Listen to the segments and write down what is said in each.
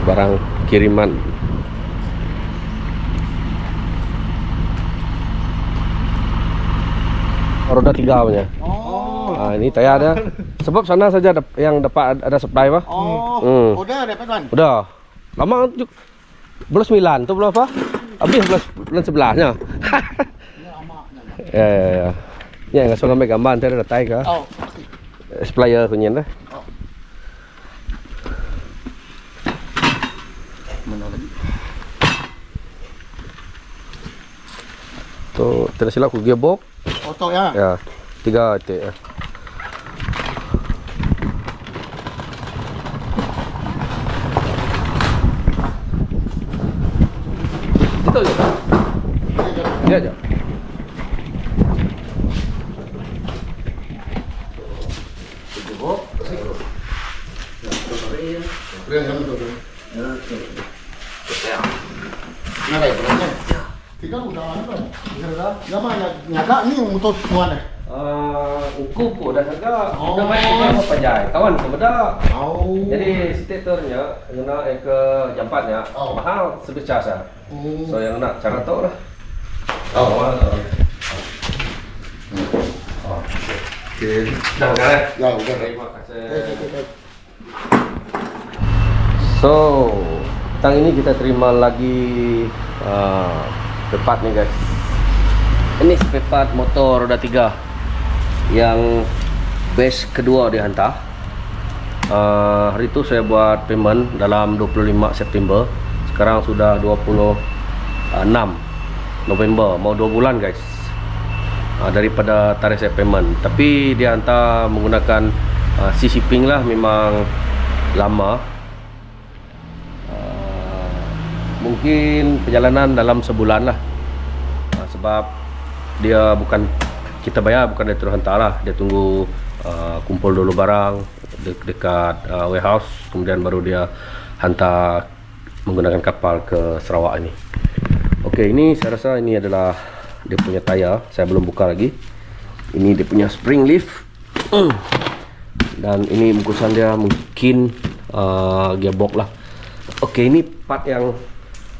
barang kiriman. Roda 3 punya. Nah, ini tayar ada. Sebab sana saja yang dapat ada supply pak. Udah dapat kan? Udah. Lama juga. Bulan 9 tu belum apa? Habis bulan 11-nya. Ya. Ya, nggak usah ngambil gambar, nanti ada datai ke. Supplier punya dah. Mana lagi? Tu, tidak silap aku gearbox. Otok ya? Ya, 3 titik ya. Itu aja. Ini aja. Tiga udah apa? Lama nyaga ni motor tuan eh. Kupu dah agak. Udah baik apa jai. Kawan kebedak. Jadi statornya guna ke jampatnya mahal sebesar sah. So yang nak cara tahu lah. Mahal. Okey. Dah kan? Ya udah. Terima kasih. So, petang ini kita terima lagi spare part nih guys. Ini spare part motor roda 3 yang batch kedua dihantar. Hari itu saya buat payment dalam 25 September. Sekarang sudah 26 November, mau 2 bulan guys daripada tarikh saya payment. Tapi dia hantar menggunakan sea shipping lah, memang lama. Mungkin perjalanan dalam sebulan lah, sebab dia bukan kita bayar, bukan dia terus hantar lah. Dia tunggu kumpul dulu barang dekat warehouse, kemudian baru dia hantar menggunakan kapal ke Sarawak ini. Okey, ini saya rasa ini adalah dia punya tayar. Saya belum buka lagi. Ini dia punya spring leaf. Dan ini bungkusan dia mungkin gearbox lah. Okey, ini part yang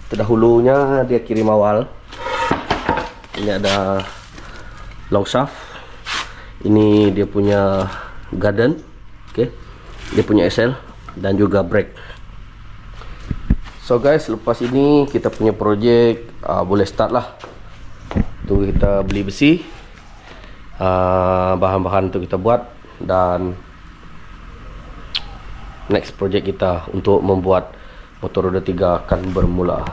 terdahulunya dia kirim awal. Ini ada long shaft. Ini dia punya garden. Okey. Dia punya SL dan juga brake. So guys, lepas ini kita punya projek boleh start lah. Tu kita beli besi, bahan-bahan untuk kita buat, dan next projek kita untuk membuat motor roda 3 akan bermula.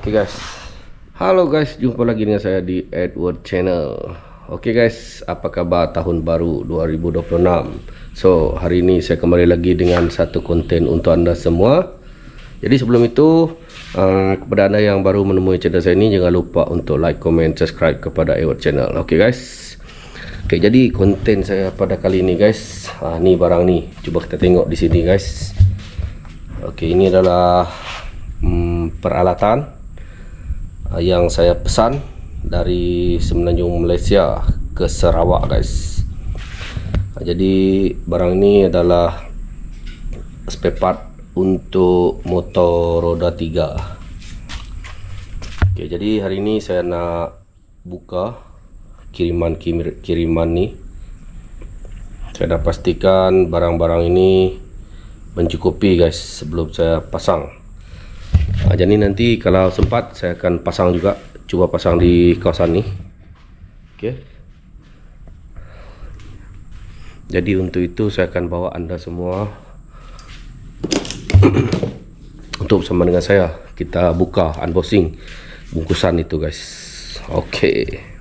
Oke guys. Halo guys, jumpa lagi dengan saya di Edward Channel. Oke guys, apa kabar tahun baru 2026? So, hari ini saya kembali lagi dengan satu konten untuk anda semua. Jadi sebelum itu, kepada anda yang baru menemui channel saya ini, jangan lupa untuk like, comment, subscribe kepada Edward Channel. Oke guys. Oke, jadi konten saya pada kali ini guys, ni barang ni. Cuba kita tengok di sini guys. Okey, ini adalah peralatan yang saya pesan dari Semenanjung Malaysia ke Sarawak guys. Jadi barang ini adalah spare part untuk motor roda 3. Okey, jadi hari ini saya nak buka kiriman ni. Saya dah pastikan barang-barang ini mencukupi guys sebelum saya pasang. Jadi nanti kalau sempat saya akan pasang juga, cuba pasang di kawasan ni. Okey. Jadi untuk itu saya akan bawa anda semua untuk bersama dengan saya kita buka unboxing bungkusan itu guys. Okey.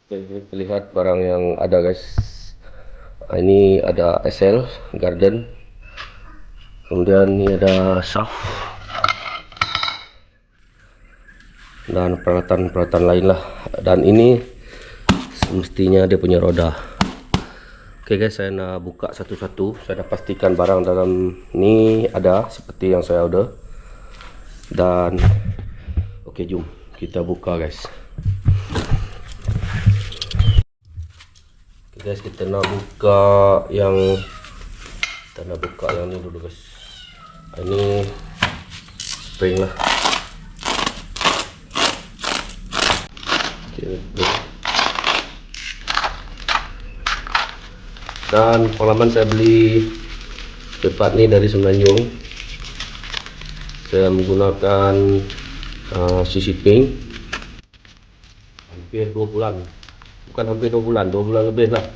Kita lihat barang yang ada guys. Ini ada SL Garden, kemudian ini ada shaft, dan peralatan-peralatan lain lah. Dan ini semestinya dia punya roda. Oke guys, saya nak buka satu-satu. Saya nak pastikan barang dalam ni ada seperti yang saya order. Dan oke, jom kita buka guys. Oke guys, kita nak buka yang ni dulu guys. Ini spring lah. Dan pengalaman saya beli tempat ni dari Semenanjung. Saya menggunakan shipping hampir 2 bulan. Bukan hampir 2 bulan, 2 bulan lebih lah.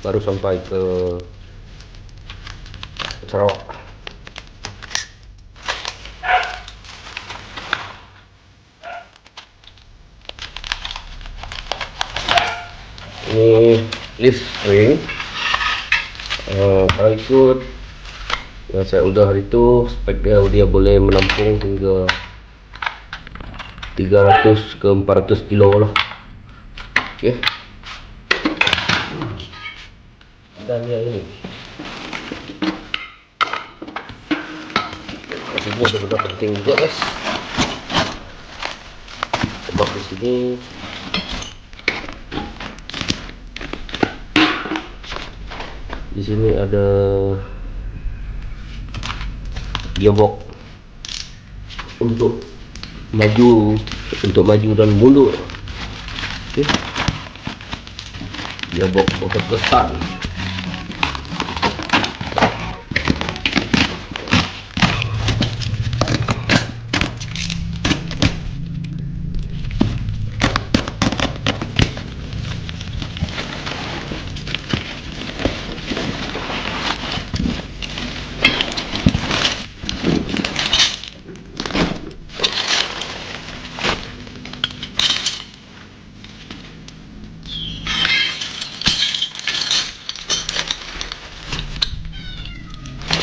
Baru sampai ke Sarawak. Ini lift spring. Kalau ikut yang saya order hari itu, spek dia boleh menampung hingga 300 ke 400 kilo lah. Okey. Dan dia ini semua benar-benar penting juga guys. Sebab di sini ada gearbox untuk maju dan mundur. Okey. Gearbox berkesan.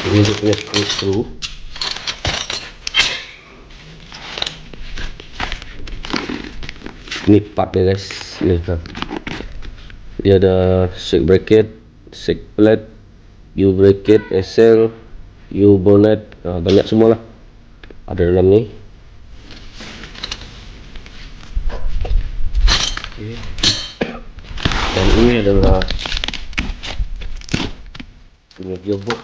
Ini dia punya screw. Ini partnya guys. Ini kan. Dia ada shake bracket, shake plate, U bracket, SL, U bonnet, banyak semua lah ada dalam ni. Okay. Dan ini adalah punya gearbox.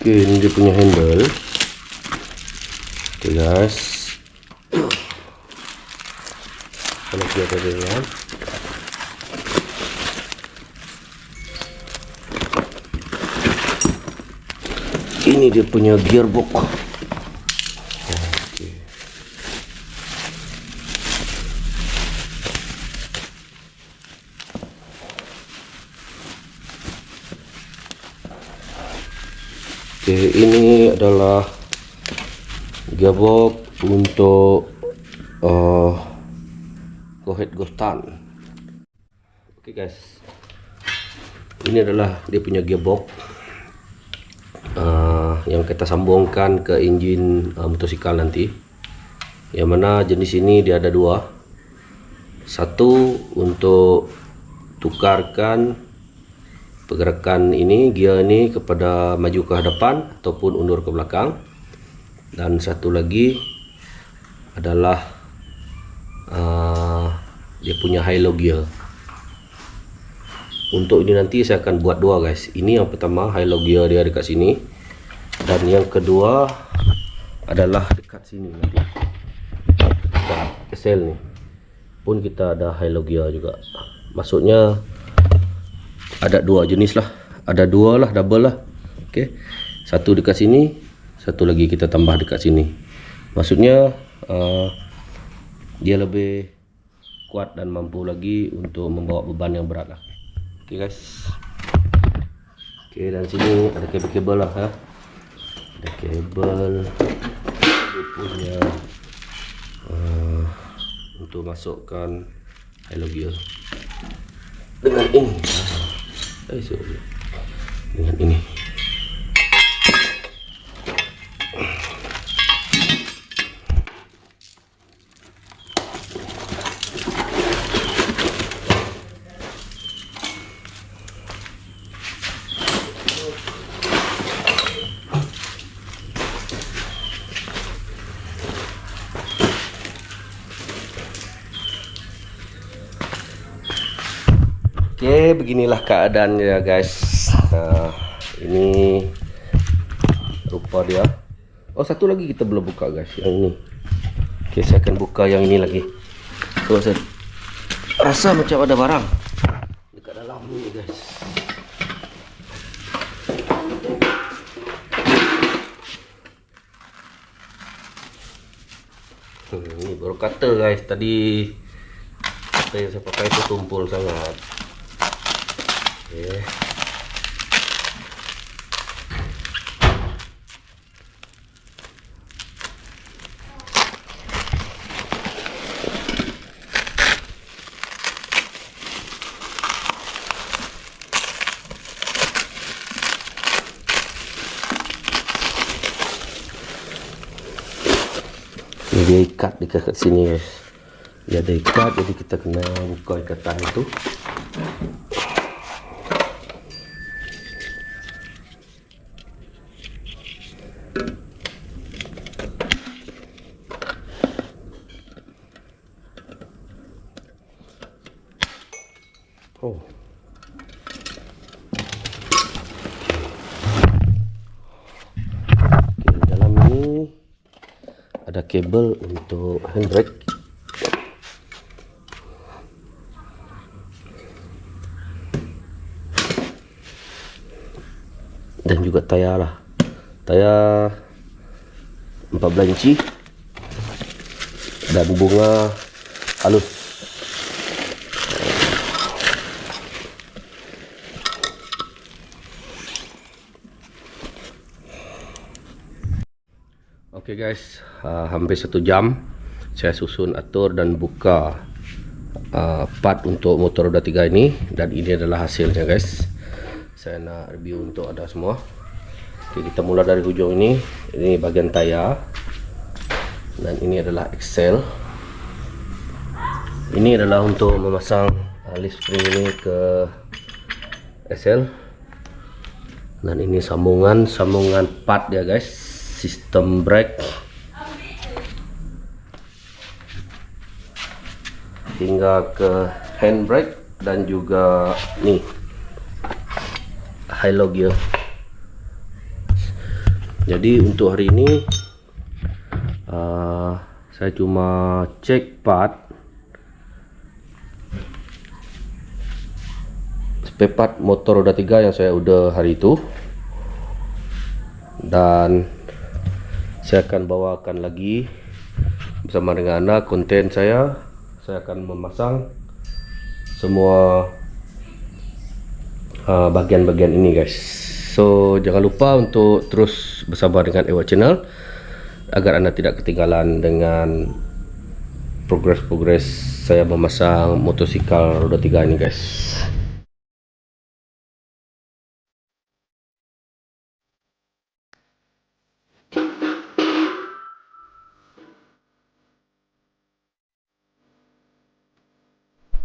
Oke, ini dia punya handle. Oke guys, kalau dia tadi ya. Ini dia punya gearbox. Oke, ini adalah gearbox untuk go-ahead go-stand. Oke guys, ini adalah dia punya gearbox yang kita sambungkan ke enjin motosikal nanti. Yang mana jenis ini dia ada dua. Satu untuk tukarkan pergerakan ini, gear ini kepada maju ke hadapan ataupun undur ke belakang. Dan satu lagi adalah dia punya high low gear. Untuk ini nanti saya akan buat dua guys. Ini yang pertama, high low gear dia dekat sini. Dan yang kedua adalah dekat sini nanti. Dekat SL ni pun kita ada high low gear juga. Maksudnya ada dua jenis lah, ada dua lah, double lah. Okey, satu dekat sini, satu lagi kita tambah dekat sini. Maksudnya dia lebih kuat dan mampu lagi untuk membawa beban yang berat lah. Okey guys. Okey, dan sini ada kabel-kabel lah ha. Ada kabel dia punya untuk masukkan halogen dengan ini. Dengan ini. Oke, beginilah keadaannya guys. Nah, ini rupa dia. Oh, satu lagi kita belum buka guys, yang ini. Oke, saya akan buka yang ini lagi. Tuh, saya rasa macam ada barang dekat dalam ini guys. Ini baru kata guys, tadi kata yang saya pakai itu tumpul sangat. Okay. Dia ikat dekat sini guys. Dia ada ikat, jadi kita kena buka ikatan itu. Oh. Oke, di dalam ini ada kabel untuk handbrake. Dan juga tayar lah. Tayar 14 inci. Dan bunga halus. Oke guys, hampir 1 jam saya susun, atur dan buka part untuk motor roda 3 ini. Dan ini adalah hasilnya guys. Saya nak review untuk ada semua. Oke, kita mula dari hujung ini. Ini bagian tayar. Dan ini adalah axle. Ini adalah untuk memasang leaf spring ini ke axle. Dan ini sambungan part ya guys. Sistem brake hingga ke handbrake dan juga nih high low gear. Jadi untuk hari ini saya cuma cek part spare part motor roda 3 yang saya udah hari itu, dan saya akan bawakan lagi bersama dengan anak konten saya. Saya akan memasang semua bagian-bagian ini guys. So jangan lupa untuk terus bersama dengan Edward Channel agar anda tidak ketinggalan dengan progres saya memasang motosikal roda 3 ini guys.